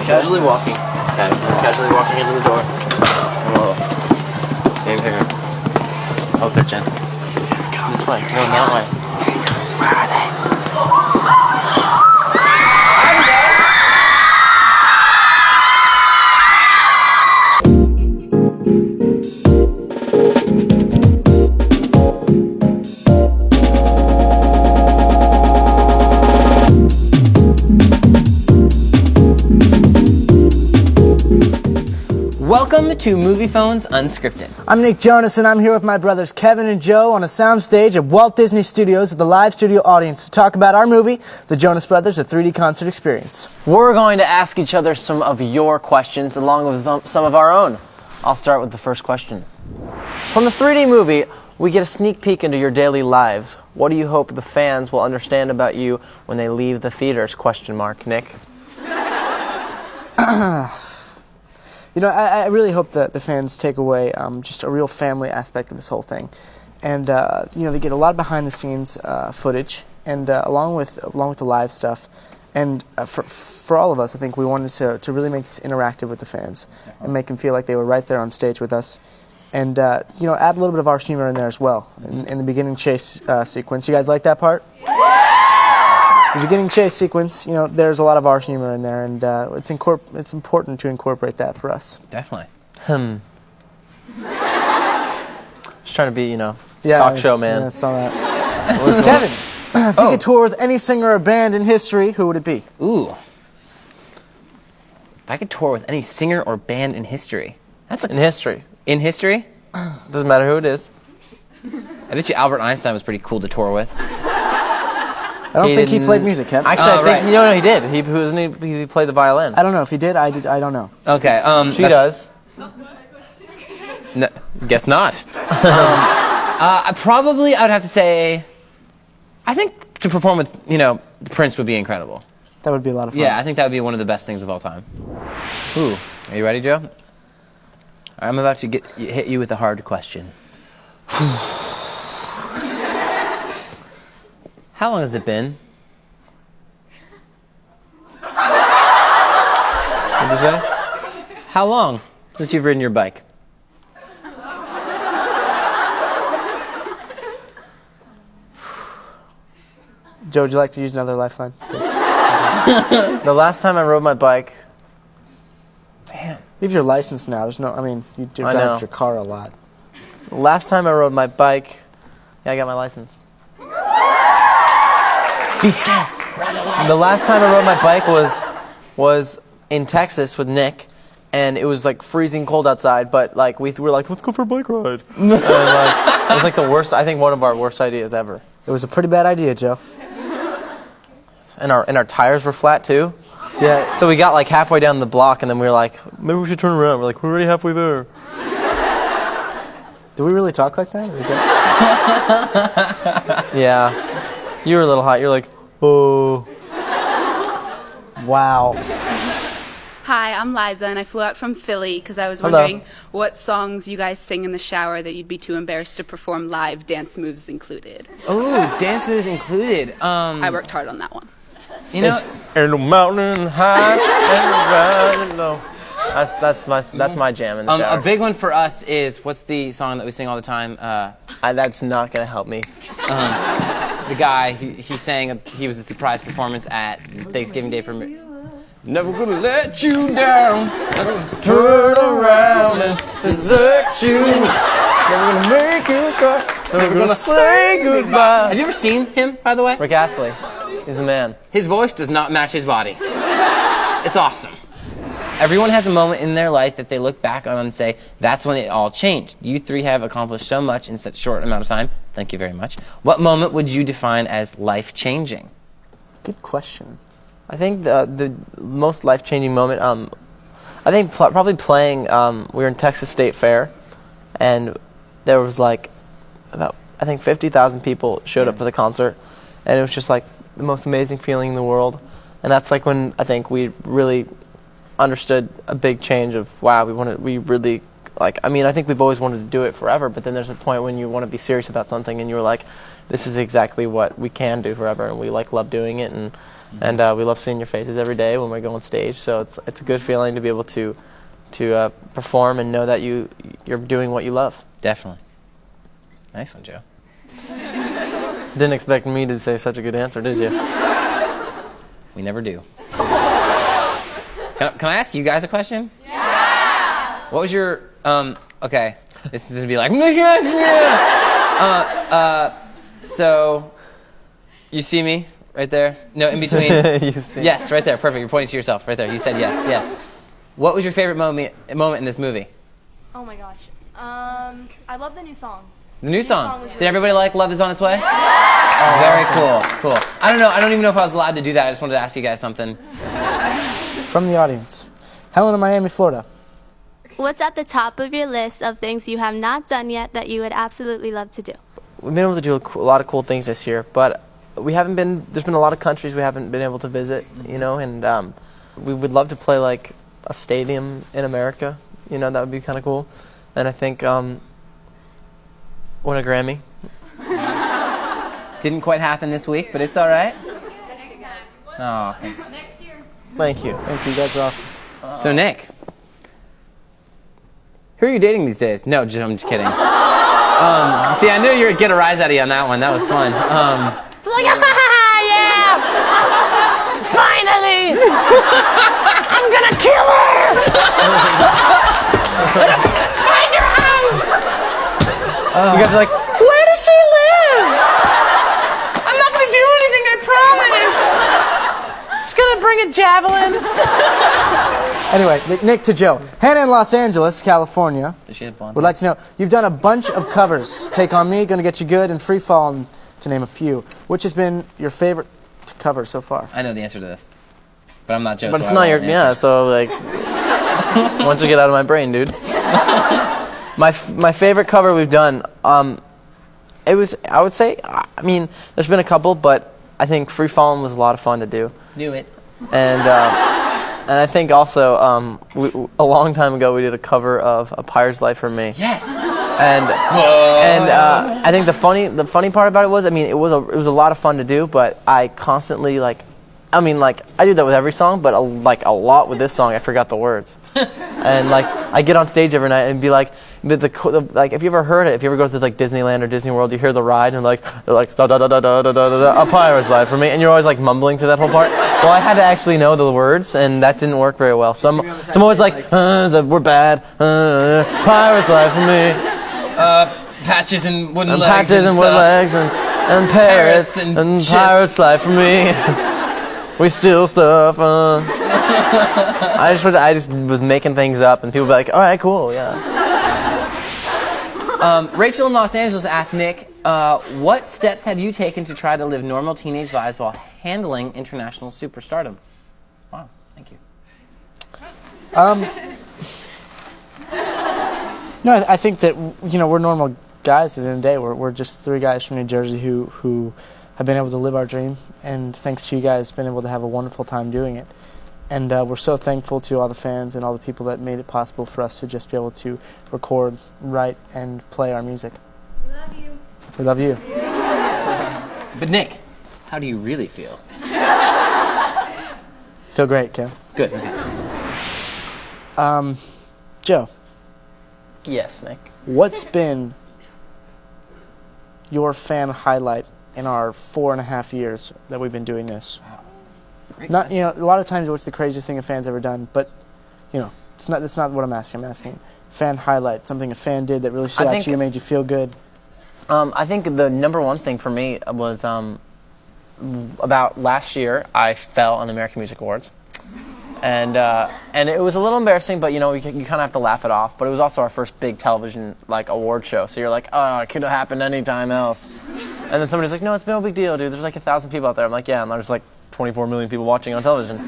Casually walking. Okay, I'm casually walking into the door. Whoa. Oh, they're gentle. This way. No, that way. Here he comes. Where are they? Welcome to Moviefone's Unscripted. I'm Nick Jonas, and I'm here with my brothers Kevin and Joe on a soundstage at Walt Disney Studios with a live studio audience to talk about our movie, The Jonas Brothers, a 3D concert experience. We're going to ask each other some of your questions along with some of our own. I'll start with the first question. From the 3D movie, we get a sneak peek into your daily lives. What do you hope the fans will understand about you when they leave the theaters? Nick. You know, I really hope that the fans take away just a real family aspect of this whole thing. And, you know, they get a lot of behind-the-scenes footage, and along with the live stuff. And for all of us, I think we wanted to really make this interactive with the fans and make them feel like they were right there on stage with us. And, you know, add a little bit of our humor in there as well. In the beginning chase sequence. You guys like that part? The beginning chase sequence, you know, there's a lot of our humor in there, and it's important to incorporate that for us. Definitely. Just trying to be, you know, talk show man. Yeah, I saw that. Kevin, if you could tour with any singer or band in history, who would it be? Ooh. If I could tour with any singer or band in history. In history. In history? Doesn't matter who it is. I bet you Albert Einstein was pretty cool to tour with. I don't think he played music, Kevin. Actually, I think he did. He played the violin. I don't know if he did. I don't know. Okay. She does. No, guess not. I would have to say, I think to perform with, you know, Prince would be incredible. That would be a lot of fun. Yeah, I think that would be one of the best things of all time. Ooh, are you ready, Joe? All right, I'm about to hit you with a hard question. How long has it been? What'd you say? How long since you've ridden your bike? Joe, would you like to use another lifeline? The last time I rode my bike... Man. You have your license now. There's no... I mean, you drive your car a lot. The last time I rode my bike... Yeah, I got my license. Be scared. Run away. The last time I rode my bike was in Texas with Nick, and it was like freezing cold outside. But like we were like, let's go for a bike ride. And, like, it was like the worst. I think one of our worst ideas ever. It was a pretty bad idea, Joe. And our tires were flat too. Yeah. So we got like halfway down the block, and then we were like, maybe we should turn around. We're like, we're already halfway there. Do we really talk like that? Or is that... Yeah. You were a little hot. You're like, oh. Wow. Hi, I'm Liza, and I flew out from Philly because I was wondering what songs you guys sing in the shower that you'd be too embarrassed to perform live, dance moves included. Ooh, dance moves included. I worked hard on that one. You know, And the mountain high and riding low. That's my jam in the shower. a big one for us is, what's the song that we sing all the time? That's not gonna help me. The guy, he sang, he was a surprise performance at Thanksgiving Day for me. Never gonna let you down, turn around and desert you. Never gonna make you cry. Never gonna say goodbye. Have you ever seen him, by the way? Rick Astley, he's the man. His voice does not match his body. It's awesome. Everyone has a moment in their life that they look back on and say, that's when it all changed. You three have accomplished so much in such a short amount of time. Thank you very much. What moment would you define as life-changing? Good question. I think the most life-changing moment, I think probably playing, we were in Texas State Fair, and there was like about, I think 50,000 people showed up for the concert, and it was just like the most amazing feeling in the world. And that's like when I think we really understood a big change of, wow, we really like, I mean, I think we've always wanted to do it forever, but then there's a point when you want to be serious about something, and you're like, this is exactly what we can do forever, and we like love doing it, and we love seeing your faces every day when we go on stage. So it's a good feeling to be able to perform and know that you're doing what you love. Definitely. Nice one, Joe. Didn't expect me to say such a good answer, did you? We never do. Can I ask you guys a question? Yeah! What was your, okay, this is gonna be like, so, you see me right there? No, in between. You see. Yes, right there, perfect. You're pointing to yourself, right there. You said yes, yes. What was your favorite moment in this movie? Oh my gosh. I love the new song. The new song. was Did really everybody like Love Is On Its Way? Oh, very cool, cool. I don't even know if I was allowed to do that. I just wanted to ask you guys something. From the audience. Helen in Miami, Florida. What's at the top of your list of things you have not done yet that you would absolutely love to do? We've been able to do a lot of cool things this year, but there's been a lot of countries we haven't been able to visit, you know, and we would love to play like a stadium in America, you know, that would be kind of cool. And I think win a Grammy. Didn't quite happen this week, but it's all right. Oh. Next year. Thank you. Thank you, you guys are awesome. So Nick, who are you dating these days? No, I'm just kidding. See, I knew you would get a rise out of you on that one. That was fun. Like, yeah! Finally! I'm gonna kill her! Find your house! You guys are like, Where does she live? I'm not gonna do anything, I promise! She's gonna bring a javelin. Anyway, Nick to Joe. Hannah in Los Angeles, California. Does she have blonde? Would like to know, you've done a bunch of covers. Take On Me, Gonna Get You Good, and Free Fall, to name a few. Which has been your favorite cover so far? I know the answer to this, but I'm not Joe. but so it's I not your, won't yeah, answer. so like, why don't you get out of my brain, dude? My favorite cover we've done, it was, I would say, I mean, there's been a couple, but I think Free Fallin' was a lot of fun to do. Knew it. And I think also, a long time ago we did a cover of A Pirate's Life for Me. Yes. And I think the funny part about it was, I mean, it was a lot of fun to do, but I constantly I do that with every song, but a lot with this song, I forgot the words. And I get on stage every night and be like, if you ever heard it, if you ever go to Disneyland or Disney World, you hear the ride and they're like da da da da da da da da, A Pirate's Life for Me, and you're always mumbling through that whole part. Well, I had to actually know the words, and that didn't work very well. So I'm always like, we're bad, Pirate's Life for Me. Patches and wooden And legs. patches and wooden legs and parrots and chips. Pirate's Life for Me. We steal stuff. I just was making things up, and people would be like, all right, cool, yeah. Rachel in Los Angeles asked Nick, what steps have you taken to try to live normal teenage lives while handling international superstardom? Wow, thank you. No, I think that, we're normal guys at the end of the day. We're just three guys from New Jersey who have been able to live our dream, and thanks to you guys, been able to have a wonderful time doing it. And we're so thankful to all the fans and all the people that made it possible for us to just be able to record, write, and play our music. We love you. We love you. But Nick, how do you really feel? Feel great, Kev. Good. Okay. Joe, Yes, Nick. what's been your fan highlight in our 4.5 years that we've been doing this? Great Not, question. a lot of times what's the craziest thing a fan's ever done, but, that's not what I'm asking. I'm asking fan highlight, something a fan did that really stood I out think- to you, made you feel good. I think the number one thing for me was about last year I fell on the American Music Awards, and it was a little embarrassing, but you kind of have to laugh it off. But it was also our first big television award show, so you're like, oh, it could have happened anytime else. And then somebody's like, no, it's no big deal, dude. There's 1,000 people out there. I'm like, yeah, and there's 24 million people watching on television.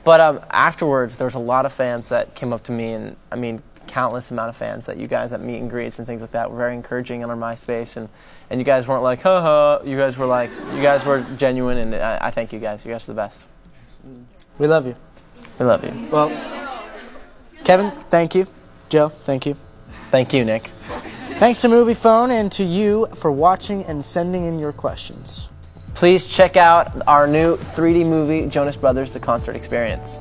But afterwards, there was a lot of fans that came up to me, and I mean, countless amount of fans that you guys at meet and greets and things like that were very encouraging on our MySpace, and you guys weren't like, ha ha. You guys were genuine, and I thank you guys. You guys are the best. We love you. We love you. Well, Kevin, thank you. Joe, thank you. Thank you, Nick. Thanks to Moviefone and to you for watching and sending in your questions. Please check out our new 3D movie, Jonas Brothers, The Concert Experience.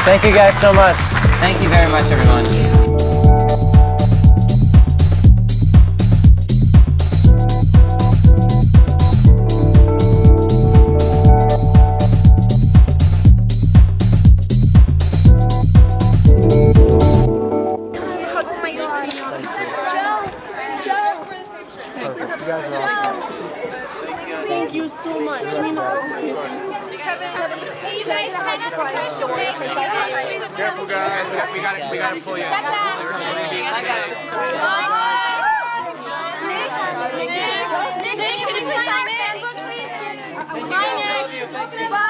Thank you guys so much. Thank you very much, everyone. Thank you so much. You guys try not to push away. Careful, guys. We gotta pull you. Step back. Nick, can you please sign in? Hi, Nick. Bye.